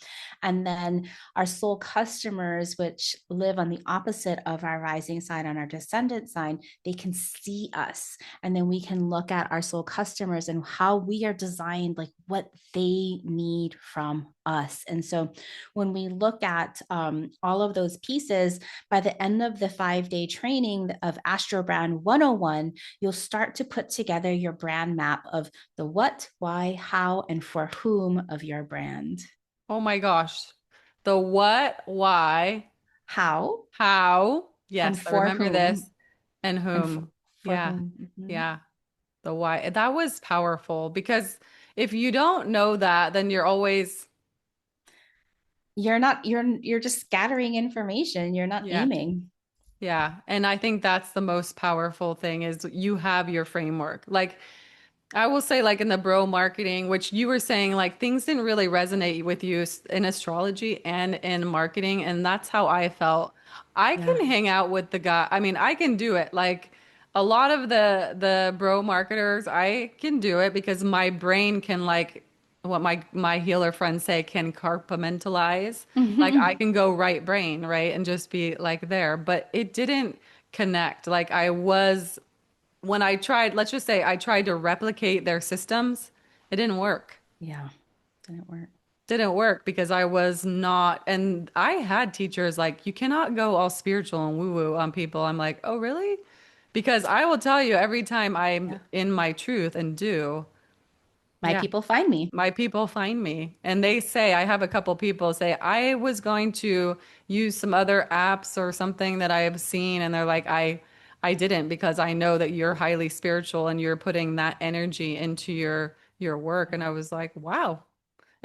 And then our soul customers, which live on the opposite of our rising sign, on our descendant sign, they can see us. And then we can look at our soul customers and how we are designed, like what they need from us. And so when we look at all of those pieces, by the end of the 5 day training of AstroBrand 101, you'll start to put together your brand map of the what, why, how, and for whom of your brand. Oh my gosh. The what, why, How how. and Yes, I for remember whom this. And and whom. for Yeah. whom. Mhm. Yeah. The why. That was powerful because if you don't know that, then you're always, You're not, you're just scattering information. You're not yeah. aiming. Yeah. And I think that's the most powerful thing is you have your framework. Like I will say, like in the bro marketing, which you were saying, like things didn't really resonate with you in astrology and in marketing. And that's how I felt. I Yeah. can hang out with the guy. I mean, I can do it. Like a lot of the bro marketers, I can do it because my brain can like what my healer friends say can compartmentalize. Like I Mhm. can go right brain, right, and just be like there. But it didn't connect. Like I was when I tried, let's just say I tried to replicate their systems, it didn't work. Yeah. Didn't work. Didn't work because I was not, and I had teachers like, you cannot go all spiritual and woo-woo on people. I'm like, oh, really? Because I will tell you every time I'm Yeah. in my truth and do, My yeah, people find me. my people find me. And they say, I have a couple people say, I was going to use some other apps or something that I have seen. And they're like, I didn't because I know that you're highly spiritual and you're putting that energy into your work. And I was like, wow.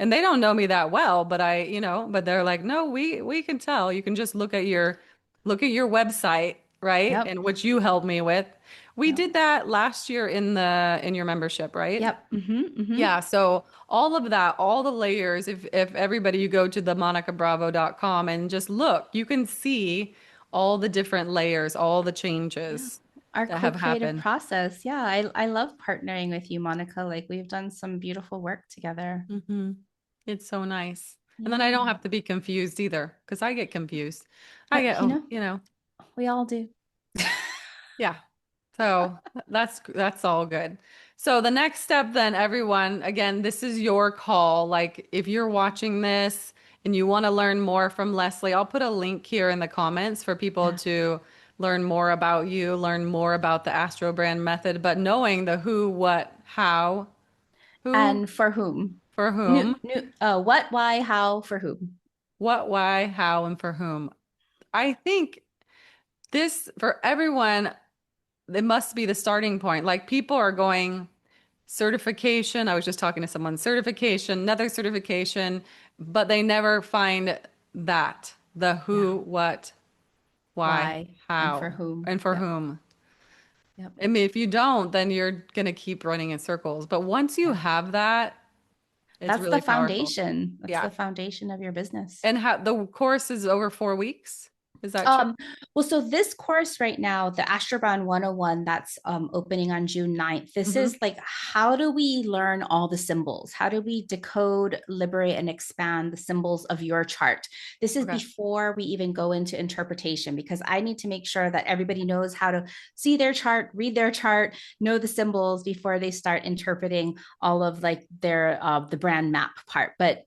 And they don't know me that well, but but they're like, no, we can tell. You can just look at your website, right? Yep. And which you helped me with. We Yep. did that last year in your membership, right? Yep. Hmm. Yeah, so all of that, all the layers, if everybody you go to the monicabravo.com and just look, you can see all the different layers, all the Yeah. changes Our that have co-creative happened. process. Yeah. I love partnering with you, Monica. Like we've done some beautiful work together. Hmm. It's so nice. And then I don't Yeah. have to be confused either, because I get confused. I get, You oh, know, we all do. yeah. So that's all good. So the next step then, everyone, again, this is your call. Like if you're watching this and you want to learn more from Leslie, I'll put a link here in the comments for people Yeah. to learn more about you, learn more about the AstroBrand method, but knowing the who, what, how, who, And for whom? for whom, What, why, how, for whom? what, why, how, and for whom. I think this for everyone, it must be the starting point. Like people are going certification. I was just talking to someone, certification, another certification, but they never find that the Yeah. who, what, why, Why and for how, whom? and for Yep. whom. Yep. I mean, if you don't, then you're going to keep running in circles. But once you Yeah. have that, it's That's the really powerful. foundation. That's Yeah. the foundation of your business. And how the course is over 4 weeks. Is that true? Um, well, so this course right now, the AstroBrand 101, that's opening on June 9th. This Hmm. is like, how do we learn all the symbols? How do we decode, liberate, and expand the symbols of your chart? This is Okay. before we even go into interpretation, because I need to make sure that everybody knows how to see their chart, read their chart, know the symbols before they start interpreting all of like their the brand map part. But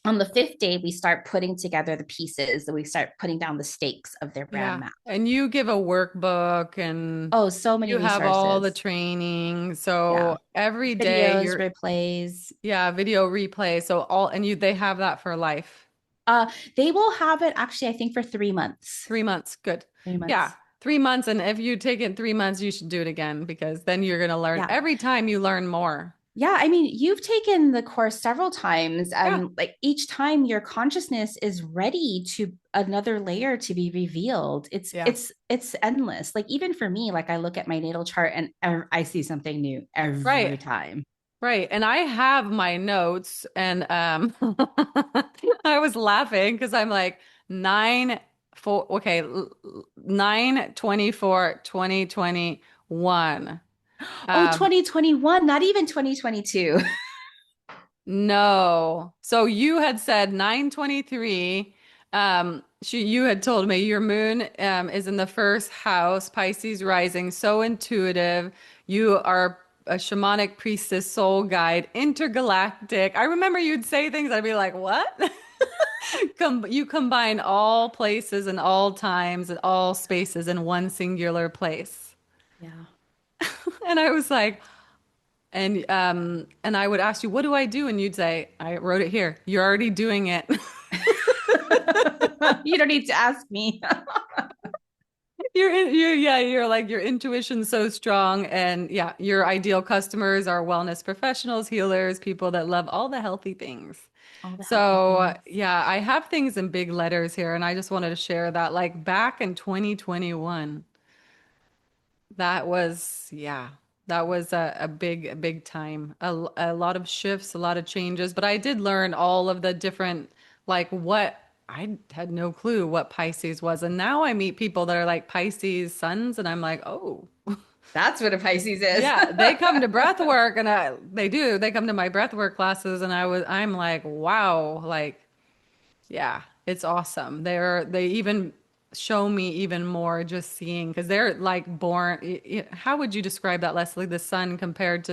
on the 5th day, we start putting together the pieces, we start putting down the stakes of their brand Yeah. map. And you give a workbook and Oh, so many you have all the resources. training. Yeah. So every day Videos, you're, replays. yeah, video replay. So all, and they have that for life. Uh, they will have it actually, I think, for 3 months. 3 months. Good. Three Yeah. months. 3 months. And if you take it 3 months, you should do it again because then you're going to learn Yeah. every time you learn more. Yeah, I mean, you've taken the course several times, Yeah. and like each time your consciousness is ready to another layer to be revealed. It's Yeah. it's it's endless. Like even for me, like I look at my natal chart and I see something new every Right. time. Right. And I have my notes and I was laughing because I'm like 9/24/2021. Oh, Um 2021, not even 2022. no. So you had said 9/23 You had told me your moon is in the first house, Pisces rising, so intuitive. You are a shamanic priestess, soul guide, intergalactic. I remember you'd say things, I'd be like, what? You combine all places and all times and all spaces in one singular place. Yeah. And I was like, and I would ask you, what do I do? And you'd say, I wrote it here. You're already doing it. You don't need to ask me. You're like your intuition's so strong. And yeah, your ideal customers are wellness professionals, healers, people that love all the healthy things. All the healthy So things. yeah, I have things in big letters here, and I just wanted to share that. Like back in 2021, that was, yeah, that was a big time. A lot of shifts, a lot of changes, but I did learn all of the different, like what I had no clue what Pisces was. And now I meet people that are like Pisces suns, and I'm like, oh, That's what a Pisces is. yeah, they come to breath work, and they do. They come to my breath work classes, and I'm like, wow, like, yeah, it's awesome. They even show me even more just seeing because they're like born. How would you describe that, Leslie? The sun compared to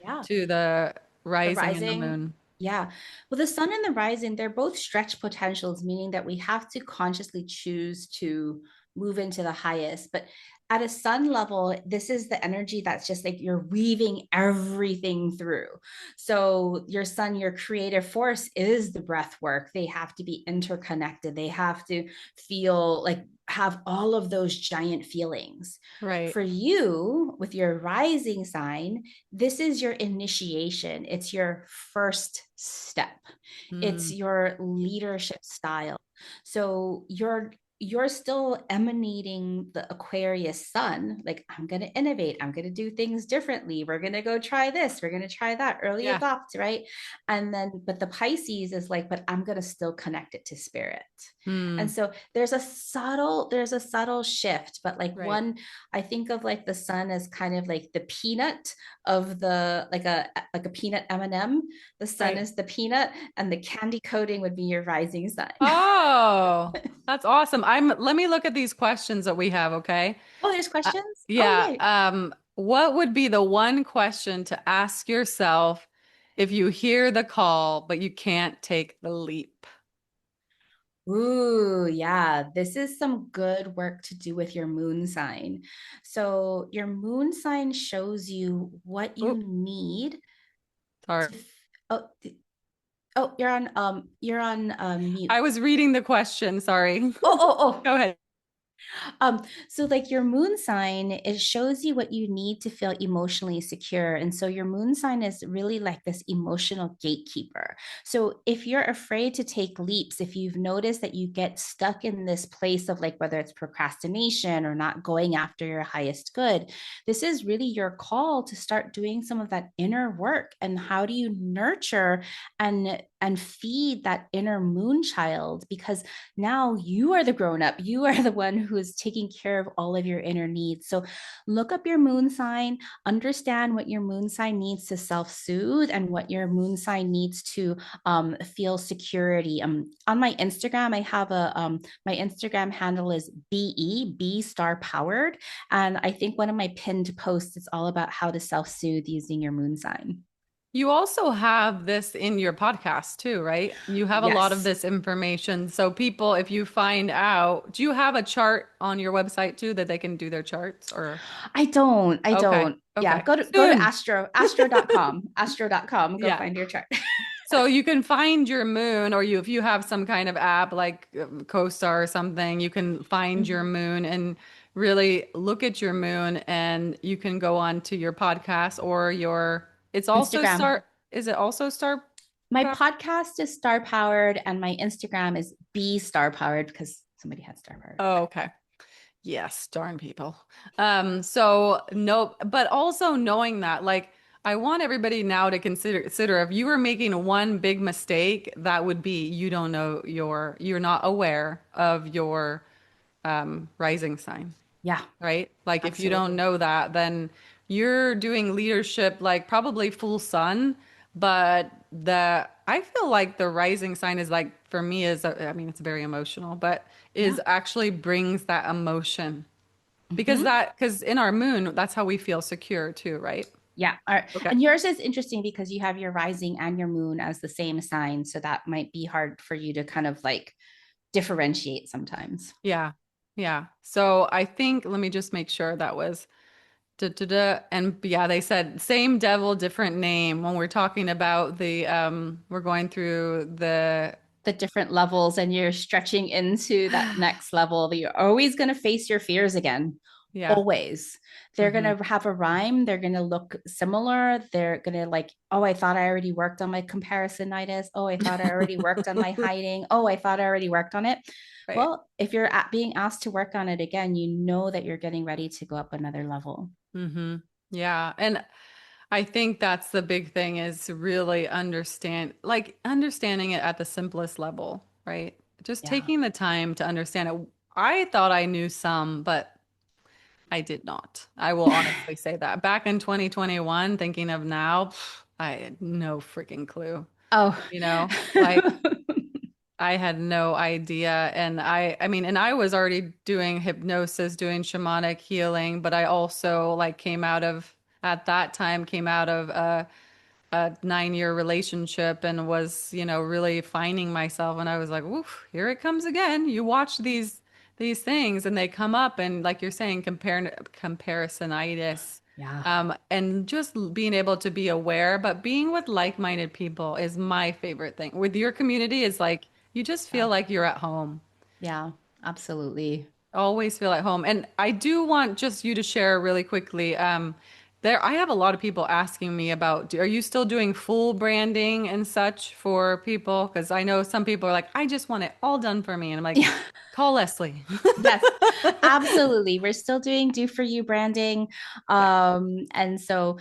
Yeah. the The rising and the rising, moon. yeah. Well, the sun and the rising, they're both stretch potentials, meaning that we have to consciously choose to move into the highest. But at a sun level, this is the energy that's just like you're weaving everything through. So your sun, your creative force is the breath work. They have to be interconnected. They have to feel like have all of those giant feelings. Right. For you, with your rising sign, this is your initiation. It's your first step. It's Mm, your leadership style. So you're still emanating the Aquarius sun, like I'm going to innovate, I'm going to do things differently, we're going to go try this, we're going to try that, early yeah. adopt, right? And then but the Pisces is like, but I'm going to still connect it to spirit. And Mm, so there's a subtle shift, but like right. one, I think of like the sun as kind of like the peanut of the like a peanut M&M. The sun Right. is the peanut, and the candy coating would be your rising sun. Oh, that's awesome. Let me look at these questions that we have, okay? Oh, there's questions. Oh Yeah. yay. What would be the one question to ask yourself if you hear the call, but you can't take the leap? Ooh, yeah. This is some good work to do with your moon sign. So your moon sign shows you what you Oh, need sorry. to. Oh, oh, you're on mute. I was reading the question. Sorry. Oh, oh, oh. Go ahead. So like your moon sign, it shows you what you need to feel emotionally secure. And so your moon sign is really like this emotional gatekeeper. So if you're afraid to take leaps, if you've noticed that you get stuck in this place of like whether it's procrastination or not going after your highest good, this is really your call to start doing some of that inner work. And how do you nurture and feed that inner moon child? Because now you are the grown up. You are the one who is taking care of all of your inner needs. So look up your moon sign, understand what your moon sign needs to self soothe and what your moon sign needs to feel security. On my Instagram, I have my Instagram handle is B star powered. And I think one of my pinned posts is all about how to self soothe using your moon sign. You also have this in your podcast too, right? You have a lot of Yes. this information. So people, if you find out, do you have a chart on your website too that they can do their charts or? I don't. I Okay. don't. Yeah, Okay. go to Soon. astro.com, go Yeah. find your chart. So you can find your moon, or if you have some kind of app like CoStar or something, you can find your Mhm. moon and really look at your moon, and you can go on to your podcast or your. It's also Instagram. Star. Is it also Star My Power? podcast is star powered and my Instagram is B star powered because somebody had star powered. Oh, okay. Yes, darn people. So no, but also knowing that, like, I want everybody now to consider if you were making one big mistake, that would be you don't know you're not aware of your rising sign, Yeah, right? Like if you don't absolutely. know that, then you're doing leadership like probably full sun, but I feel like the rising sign is like for me is I mean it's very emotional, but Yeah. is actually brings that emotion Hmm. because in our moon that's how we feel secure too, right? Yeah. All right. Okay. And yours is interesting because you have your rising and your moon as the same sign. So that might be hard for you to kind of like differentiate sometimes. Yeah. Yeah. So I think let me just make sure that was da, da, da. And yeah, they said same devil, different name when we're talking about we're going through the The different levels and you're stretching into that next level. You're always going to face your fears again. yeah. Always. They're going Hmm. to have a rhyme. They're going to look similar. They're going to like, oh, I thought I already worked on my comparisonitis. Oh, I thought I already worked on my hiding. Oh, I thought I already worked on it. Right. Well, if you're being asked to work on it again, you know that you're getting ready to go up another level. Hmm. Yeah. And I think that's the big thing is really understanding it at the simplest level, right? Just Yeah. taking the time to understand it. I thought I knew some, but I did not. I will honestly say that. Back in 2021, thinking of now, I had no freaking clue. Oh. Like I had no idea. And I mean, and I was already doing hypnosis, doing shamanic healing, but I also like at that time, came out of a 9 year relationship and was, really finding myself. And I was like, oof, here it comes again. You watch these things and they come up and like you're saying, comparisonitis. Yeah. And just being able to be aware, but being with like-minded people is my favorite thing. With your community is like you just feel Yeah. like you're at home. Yeah. Absolutely. Always feel at home. And I do want just you to share really quickly. I have a lot of people asking me about, are you still doing full branding and such for people? Because I know some people are like, I just want it all done for me. And I'm like, Yeah. call Leslie. Yes, absolutely. We're still doing do for you branding. Okay. And so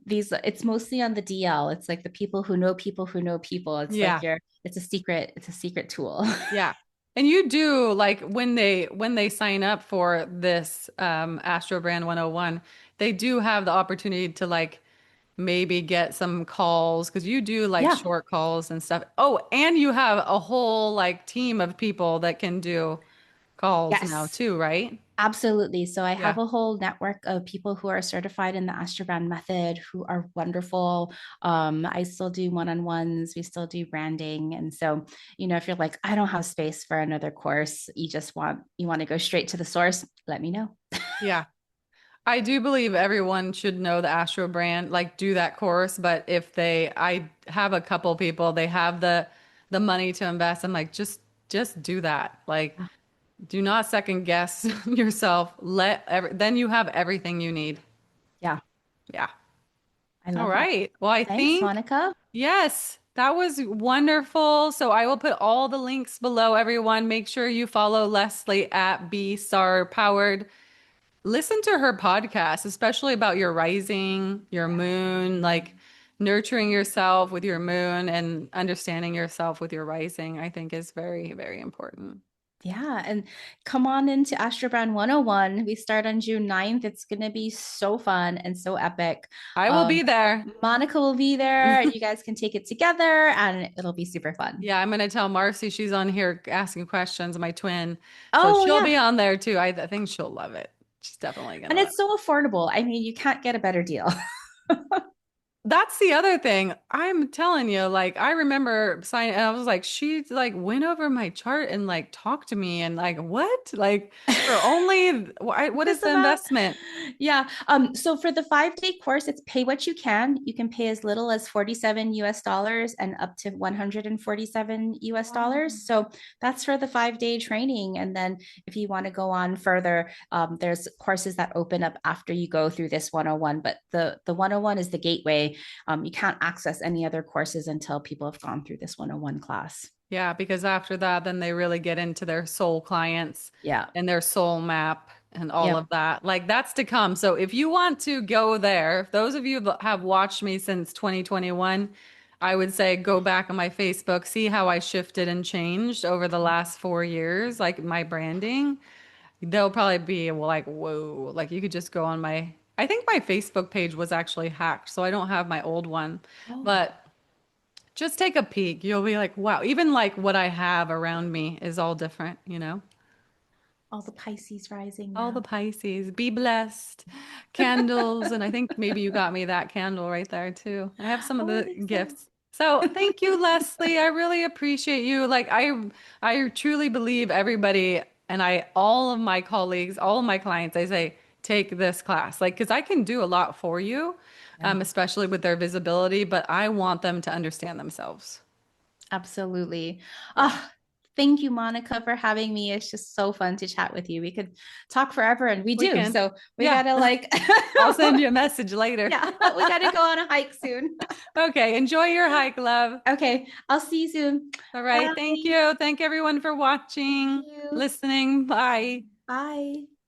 these it's mostly on the DL. It's like the people who know people who know people. It's like Yeah. your it's a secret tool. Yeah. And you do like when they sign up for this AstroBrand 101, they do have the opportunity to like maybe get some calls because you do like Yeah. short calls and stuff. Oh, and you have a whole like team of people that can do calls now Yes. too, right? Absolutely. So I Yeah. have a whole network of people who are certified in the AstroBrand method who are wonderful. I still do one-on-ones, we still do branding. And so, if you're like, I don't have space for another course, you want to go straight to the source, let me know. Yeah. I do believe everyone should know the Astro brand, like do that course. But I have a couple people, they have the money to invest. I'm like, just do that. Like, do not second guess yourself. Then you have everything you need. Yeah, Yeah. I All love that. right. Well, I Thanks, think Monica. yes, that was wonderful. So I will put all the links below, everyone. Make sure you follow Leslie at B Star Powered. Listen to her podcast, especially about your rising, your moon, like nurturing yourself with your moon and understanding yourself with your rising, I think is very, very important. Yeah, and come on into AstroBrand 101. We start on June 9th. It's going to be so fun and so epic. I will Um, be there. Monica will be there. You guys can take it together and it'll be super fun. Yeah, I'm going to tell Marcy she's on here asking questions, my twin. So Oh, she'll yeah. be on there too. I think she'll love it. She's definitely going to And love it's it. so affordable. I mean, you can't get a better deal. That's the other thing. I'm telling you, like, I remember signing, and I was like, she like went over my chart and like talked to me, and like, what? Like, for only what is This the amount. investment? Yeah. So for the 5-day course, it's pay what you can. You can pay as little as 47 US dollars and up to 147 US Wow. dollars. So that's for the 5-day training. And then if you want to go on further, there's courses that open up after you go through this 101. But the 101 is the gateway. You can't access any other courses until people have gone through this 101 class. Yeah, because after that, then they really get into their soul clients Yeah. and their soul map and all Yep. of that. Like that's to come. So if you want to go there, if those of you that have watched me since 2021, I would say go back on my Facebook, see how I shifted and changed over the last 4 years, like my branding. They'll probably be like, whoa, like you could just go on I think my Facebook page was actually hacked, so I don't have my old one. Oh. But Just take a peek. You'll be like, wow, even like what I have around me is all different, you know? All the Pisces rising All the now. Pisces. Be blessed. Candles. And I think maybe you got me that candle right there too. I have some of Oh, I the think so. gifts. So thank you, Leslie. I really appreciate you. I truly believe everybody and all of my colleagues, all of my clients, I say, take this class. Like, because I can do a lot for you, Yeah. especially with their visibility, but I want them to understand themselves. Absolutely. Yeah. Oh, thank you, Monica, for having me. It's just so fun to chat with you. We could talk forever, and we We do. can. So we Yeah. gotta like, I'll send you a message later. yeah, we gotta go on a hike soon. Okay. Enjoy your hike, love. Okay, I'll see you soon. All right. Thank Bye. you. Thank everyone for Thank watching, you. listening. Bye. Bye.